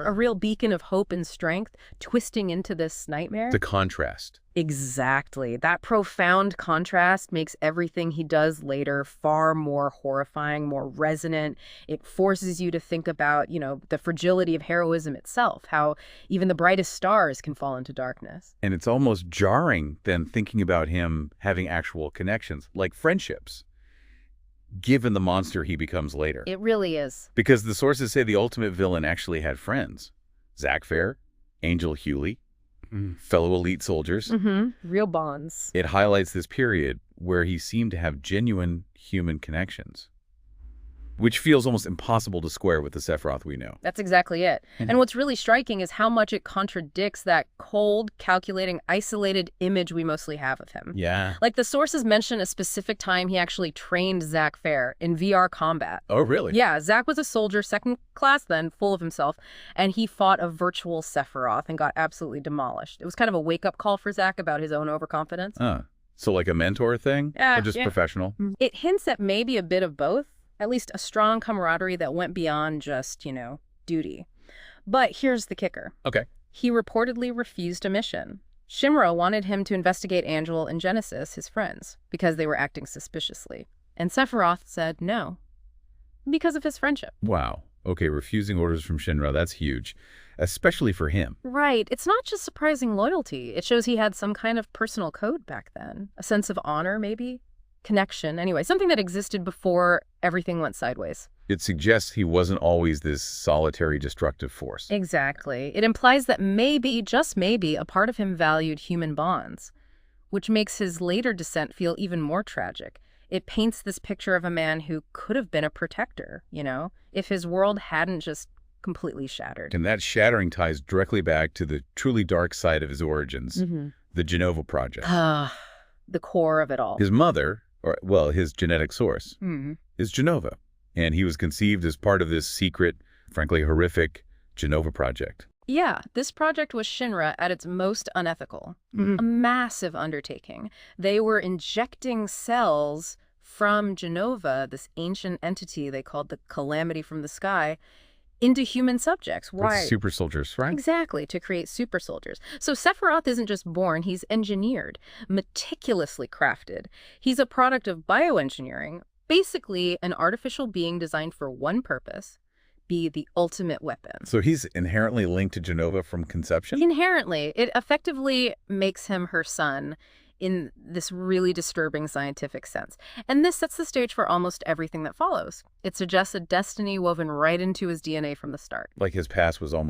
a real beacon of hope and strength, twisting into this nightmare. The contrast. Exactly. That profound contrast makes everything he does later far more horrifying, more resonant. It forces you to think about, the fragility of heroism itself, how even the brightest stars can fall into darkness. And it's almost jarring then thinking about him having actual connections, like friendships, given the monster he becomes later. It really is. Because the sources say the ultimate villain actually had friends. Zack Fair, Angel Hewley, fellow elite soldiers. Real bonds. It highlights this period where he seemed to have genuine human connections, which feels almost impossible to square with the Sephiroth we know. That's exactly it. And what's really striking is how much it contradicts that cold, calculating, isolated image we mostly have of him. Yeah. Like the sources mention a specific time he actually trained Zack Fair in VR combat. Oh, really? Yeah, Zack was a soldier, second class then, full of himself, and he fought a virtual Sephiroth and got absolutely demolished. It was kind of a wake-up call for Zack about his own overconfidence. So like a mentor thing? Or just professional? It hints at maybe a bit of both. At least a strong camaraderie that went beyond just, duty. But here's the kicker. Okay. He reportedly refused a mission. Shinra wanted him to investigate Angel and Genesis, his friends, because they were acting suspiciously. And Sephiroth said no, because of his friendship. Wow. Okay, refusing orders from Shinra, that's huge, especially for him. Right. It's not just surprising loyalty. It shows he had some kind of personal code back then. A sense of honor, maybe? Connection, anyway, something that existed before everything went sideways. It suggests he wasn't always this solitary, destructive force. Exactly. It implies that maybe, just maybe, a part of him valued human bonds, which makes his later descent feel even more tragic. It paints this picture of a man who could have been a protector, if his world hadn't just completely shattered. And that shattering ties directly back to the truly dark side of his origins, the Genova Project. The core of it all. His mother, his genetic source, is Genova. And he was conceived as part of this secret, frankly horrific, Genova Project. Yeah, this project was Shinra at its most unethical. A massive undertaking. They were injecting cells from Genova, this ancient entity they called the Calamity from the Sky, into human subjects. Why? With super soldiers, right? Exactly, to create super soldiers. So Sephiroth isn't just born, he's engineered, meticulously crafted. He's a product of bioengineering, basically an artificial being designed for one purpose: be the ultimate weapon. So he's inherently linked to Genova from conception? Inherently. It effectively makes him her son in this really disturbing scientific sense. And this sets the stage for almost everything that follows. It suggests a destiny woven right into his DNA from the start. Like his past was almost